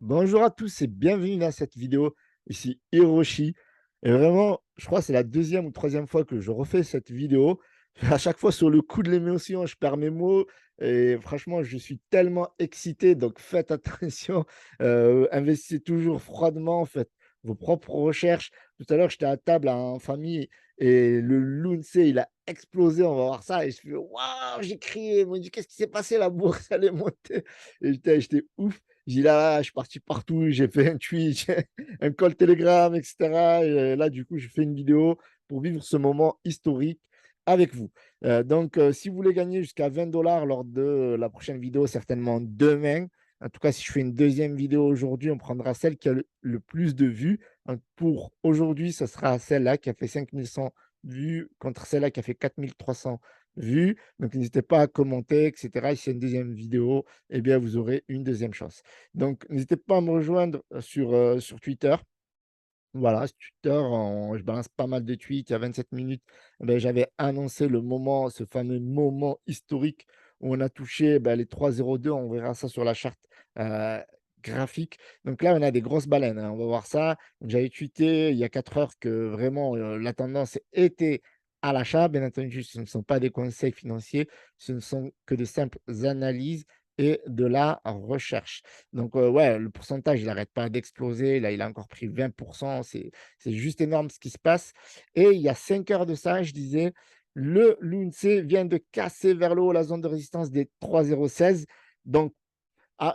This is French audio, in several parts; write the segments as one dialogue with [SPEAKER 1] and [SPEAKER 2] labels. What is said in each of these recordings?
[SPEAKER 1] Bonjour à tous et bienvenue dans cette vidéo. Ici Hiroshi. Et vraiment, je crois que c'est la deuxième ou troisième fois que je refais cette vidéo. À chaque fois, sur le coup de l'émotion, je perds mes mots. Et franchement, je suis tellement excité. Donc, faites attention. Investissez toujours froidement. Faites vos propres recherches. Tout à l'heure, j'étais à table en famille et le Lunce, il a explosé. On va voir ça. Et je fais waouh, j'ai crié. Ils m'ont dit qu'est-ce qui s'est passé? La bourse, elle est montée. Et j'étais ouf. J'ai dit: «Là, je suis parti partout, j'ai fait un Twitch, un call Telegram et cetera» et là, du coup, je fais une vidéo pour vivre ce moment historique avec vous. Si vous voulez gagner jusqu'à 20 lors de la prochaine vidéo, certainement demain, en tout cas, si je fais une deuxième vidéo aujourd'hui, on prendra celle qui a le plus de vues. Pour aujourd'hui, ce sera celle-là qui a fait 5 100 vues contre celle-là qui a fait 4 300 vues. Donc n'hésitez pas à commenter et cetera. Et s'il y a une deuxième vidéo, eh bien, vous aurez une deuxième chance. Donc, n'hésitez pas à me rejoindre sur Twitter. Voilà, sur Twitter, je balance pas mal de tweets. Il y a 27 minutes, eh beh, j'avais annoncé le moment, ce fameux moment historique où on a touché, les 3,02. On verra ça sur la charte euh, graphique. Donc là, on a des grosses baleines, hein, on va voir ça. Donc, j'avais tweeté il y a 4 heures que vraiment la tendance était à l'achat. Bien entendu, ce ne sont pas des conseils financiers, ce ne sont que de simples analyses et de la recherche. Donc, ouais, le pourcentage, il n'arrête pas d'exploser. Là, il a encore pris 20. C'est juste énorme ce qui se passe. Et il y a 5 heures de ça, je disais, le l'UNC vient de casser vers le haut la zone de résistance des 3,016. Donc,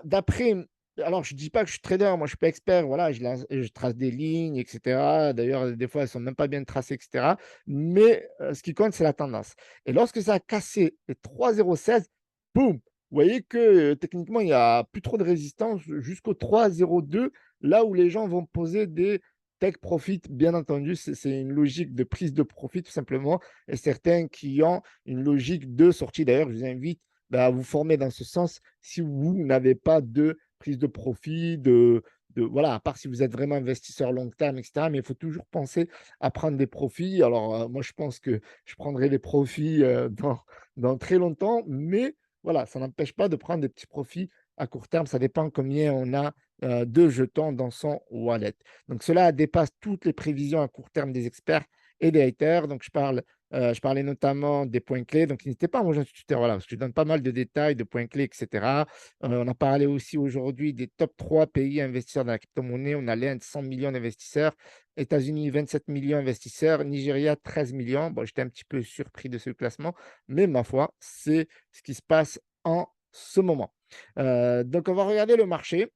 [SPEAKER 1] d'après, alors je ne dis pas que je suis trader, moi je ne suis pas expert, voilà, je trace des lignes, et cetera. D'ailleurs, des fois, elles ne sont même pas bien tracées, et cetera. Mais ce qui compte, c'est la tendance. Et lorsque ça a cassé les 3,016, boum! Vous voyez que techniquement, il n'y a plus trop de résistance jusqu'au 3,02, là où les gens vont poser des take profit. Bien entendu, c'est une logique de prise de profit tout simplement. Et certains qui ont une logique de sortie. D'ailleurs, je vous invite à vous former dans ce sens si vous n'avez pas de prise de profit, voilà, à part si vous êtes vraiment investisseur long terme, et cetera. Mais il faut toujours penser à prendre des profits. Alors, moi, je pense que je prendrai les profits dans très longtemps, mais voilà, ça n'empêche pas de prendre des petits profits à court terme. Ça dépend combien on a de jetons dans son wallet. Donc, cela dépasse toutes les prévisions à court terme des experts et des haters. Donc, je parlais notamment des points clés. Donc, n'hésitez pas à me rejoindre sur Twitter, voilà, parce que je donne pas mal de détails, de points clés, et cetera. On a parlé aussi aujourd'hui des top 3 pays investisseurs dans la crypto-monnaie. On a l'Inde, 100 millions d'investisseurs, États-Unis, 27 millions d'investisseurs, Nigeria, 13 millions. Bon, j'étais un petit peu surpris de ce classement, mais ma foi, c'est ce qui se passe en ce moment. Donc, on va regarder le marché.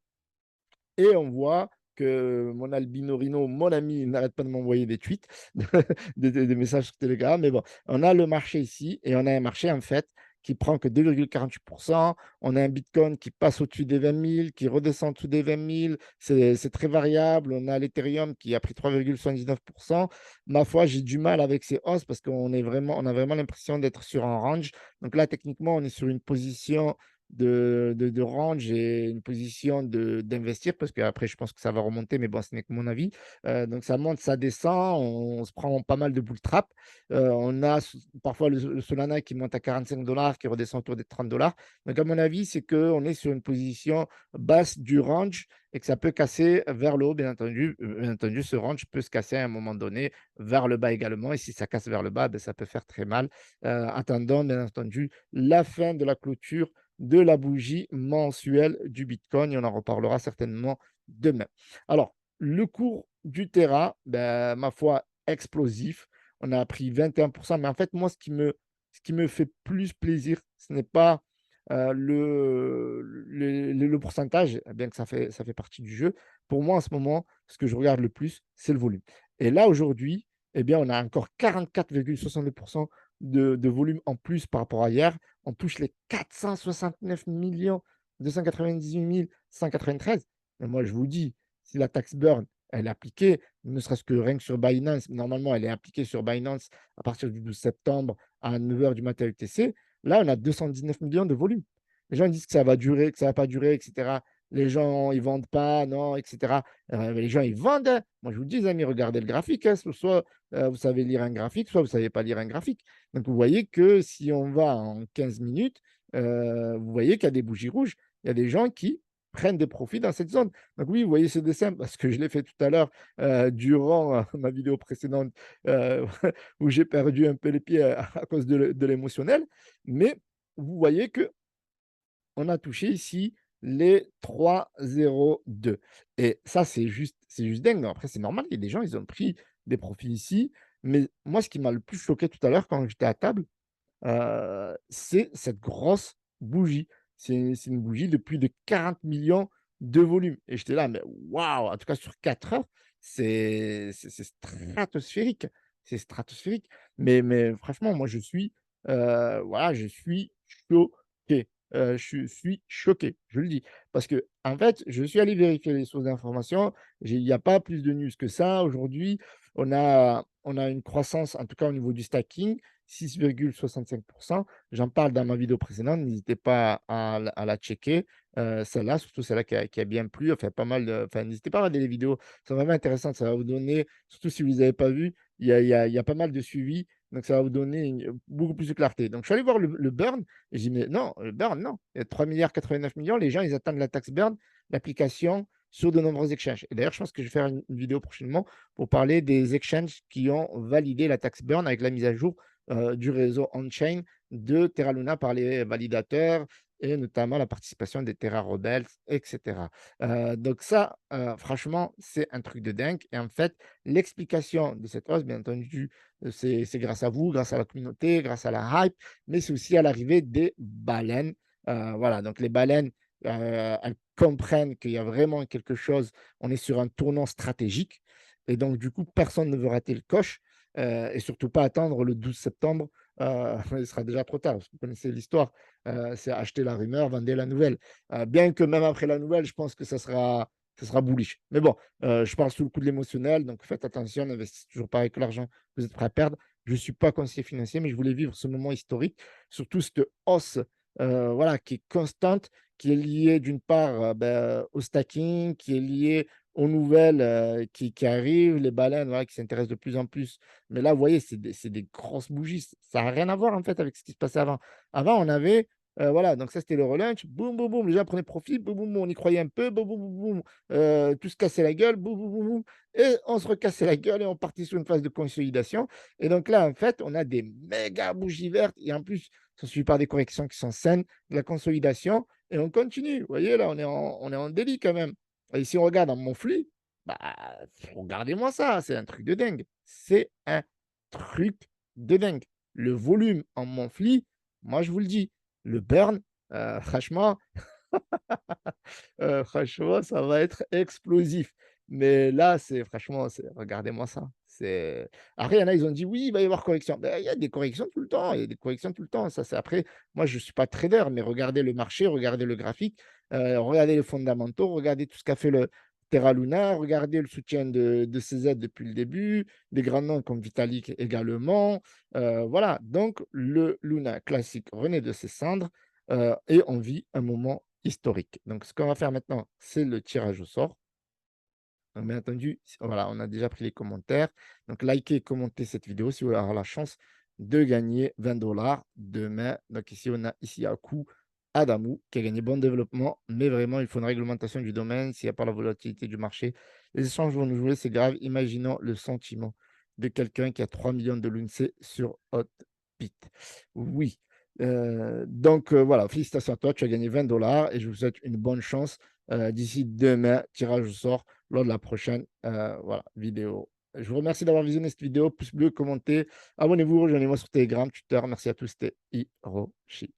[SPEAKER 1] Et on voit que mon albino Rino, mon ami, il n'arrête pas de m'envoyer des tweets, des messages sur Telegram. Mais bon, on a le marché ici et on a un marché en fait qui prend que 2,48%. On a un Bitcoin qui passe au-dessus des 20 000, qui redescend en dessous des 20 000. C'est très variable. On a l'Ethereum qui a pris 3,79%. Ma foi, j'ai du mal avec ces hausses parce on a vraiment l'impression d'être sur un range. Donc là, techniquement, on est sur une position de range et une position d'investir parce qu'après, je pense que ça va remonter, mais bon, ce n'est que mon avis. Donc, ça monte, ça descend, on se prend pas mal de bull trap. On a parfois le Solana qui monte à 45 qui redescend autour des 30 dollars. Donc, à mon avis, c'est qu'on est sur une position basse du range et que ça peut casser vers le haut, bien entendu. Bien entendu, ce range peut se casser à un moment donné vers le bas également. Et si ça casse vers le bas, ben, ça peut faire très mal. Attendons, bien entendu, la fin de la clôture de la bougie mensuelle du Bitcoin et on en reparlera certainement demain. Alors, le cours du Terra, ben, ma foi, explosif. On a pris 21%, mais en fait, moi, ce qui me fait plus plaisir, ce n'est pas le pourcentage, bien que ça fait partie du jeu. Pour moi, en ce moment, ce que je regarde le plus, c'est le volume. Et là, aujourd'hui, eh bien, on a encore 44,62% de volume en plus par rapport à hier. On touche les 469 298 193. Mais moi, je vous dis, si la taxe burn, elle est appliquée, ne serait-ce que rien que sur Binance, normalement, elle est appliquée sur Binance à partir du 12 septembre à 9 heures du matin UTC. Là, on a 219 millions de volume. Les gens disent que ça va durer, que ça ne va pas durer, etc. Les gens, ils ne vendent pas, non, etc. Mais les gens, ils vendent, hein. Moi, je vous dis, les amis, regardez le graphique, hein. Soit vous savez lire un graphique, soit vous ne savez pas lire un graphique. Donc, vous voyez que si on va en 15 minutes, vous voyez qu'il y a des bougies rouges. Il y a des gens qui prennent des profits dans cette zone. Donc oui, vous voyez ce dessin parce que je l'ai fait tout à l'heure durant ma vidéo précédente euh, où j'ai perdu un peu les pieds à cause de l'émotionnel. Mais vous voyez que on a touché ici les 3,02 et ça, c'est juste dingue. Après, c'est normal, il y a des gens, ils ont pris des profits ici. Mais moi, ce qui m'a le plus choqué tout à l'heure quand j'étais à table, c'est cette grosse bougie. C'est une bougie de plus de 40 millions de volume et j'étais là, mais waouh! En tout cas sur 4 heures, c'est stratosphérique. C'est stratosphérique. Mais franchement, moi, voilà, je suis choqué. Je suis choqué, je le dis. Parce que en fait, je suis allé vérifier les sources d'information. Il n'y a pas plus de news que ça. Aujourd'hui, on a une croissance, en tout cas au niveau du stacking, 6,65. J'en parle dans ma vidéo précédente, n'hésitez pas à la checker, celle-là, surtout celle-là qui a bien plu, enfin pas mal enfin n'hésitez pas à regarder les vidéos, c'est vraiment intéressant, ça va vous donner surtout si vous les avez pas vues, il y a pas mal de suivi, donc ça va vous donner beaucoup plus de clarté. Donc je suis allé voir le burn et j'ai dit: «Mais non, le burn, non, il y a 3,89 milliards, les gens ils attendent la taxe burn, l'application sur de nombreux exchanges» et d'ailleurs je pense que je vais faire une vidéo prochainement pour parler des exchanges qui ont validé la taxe burn avec la mise à jour du réseau on-chain de Terra Luna par les validateurs et notamment la participation des Terra Rebels, et cetera. Donc ça, franchement, c'est un truc de dingue et en fait, l'explication de cette hausse, bien entendu, c'est grâce à vous, grâce à la communauté, grâce à la hype, mais c'est aussi à l'arrivée des baleines. Voilà, donc les baleines, elles comprennent qu'il y a vraiment quelque chose, on est sur un tournant stratégique et donc du coup, personne ne veut rater le coche. Et surtout pas attendre le 12 septembre, il sera déjà trop tard. Parce que vous connaissez l'histoire, c'est acheter la rumeur, vendez la nouvelle. Bien que même après la nouvelle, je pense que ça sera bullish. Mais bon, je parle sous le coup de l'émotionnel, donc faites attention, n'investissez toujours pas avec l'argent que vous êtes prêt à perdre. Je ne suis pas conseiller financier, mais je voulais vivre ce moment historique, surtout cette hausse, voilà, qui est constante, qui est liée d'une part, au stacking, qui est liée aux nouvelles, qui arrivent, les baleines, voilà, qui s'intéressent de plus en plus. Mais là, vous voyez, c'est des grosses bougies. Ça a rien à voir, en fait, avec ce qui se passait avant. Avant, on avait, voilà, donc ça, c'était le relunch, boum, boum, boum, les gens prenaient profit, boum, boum, boum, on y croyait un peu, boum, boum, boum, boum, tout se cassait la gueule, boum, boum, boum, boum et on se recassait la gueule et on partait sur une phase de consolidation et donc là, en fait, on a des méga bougies vertes et en plus, ça suivi par des corrections qui sont saines, de la consolidation et on continue. Vous voyez, là, on est en délit quand même. Et si on regarde dans mon flux, bah, regardez-moi ça, c'est un truc de dingue. C'est un truc de dingue. Le volume en monthly, moi je vous le dis, le burn, franchement, franchement, ça va être explosif. Mais là, c'est franchement, regardez-moi ça. Après, il y en a, ils ont dit: «Oui, il va y avoir correction». Ben, il y a des corrections tout le temps, il y a des corrections tout le temps. Ça, c'est après, moi, je ne suis pas trader, mais regardez le marché, regardez le graphique, regardez les fondamentaux, regardez tout ce qu'a fait le Terra Luna, regardez le soutien de CZ depuis le début, des grands noms comme Vitalik également. Voilà, donc le Luna classique renaît de ses cendres, et on vit un moment historique. Donc, ce qu'on va faire maintenant, c'est le tirage au sort. Donc, bien entendu, voilà, on a déjà pris les commentaires. Donc, likez, commentez cette vidéo si vous voulez avoir la chance de gagner 20 $ demain. Donc, ici, on a ici un coup Adamou qui a gagné bon développement, mais vraiment, il faut une réglementation du domaine. S'il n'y a pas la volatilité du marché, les échanges vont nous jouer, c'est grave. Imaginons le sentiment de quelqu'un qui a 3 millions de l'UNC sur Hotbit. Oui. Donc, voilà, félicitations à toi, tu as gagné 20 $ et je vous souhaite une bonne chance d'ici demain, tirage au sort lors de la prochaine voilà, vidéo. Je vous remercie d'avoir visionné cette vidéo. Pouce bleu, commentez, abonnez-vous, rejoignez-moi sur Telegram, Twitter. Merci à tous, c'était Hiroshi.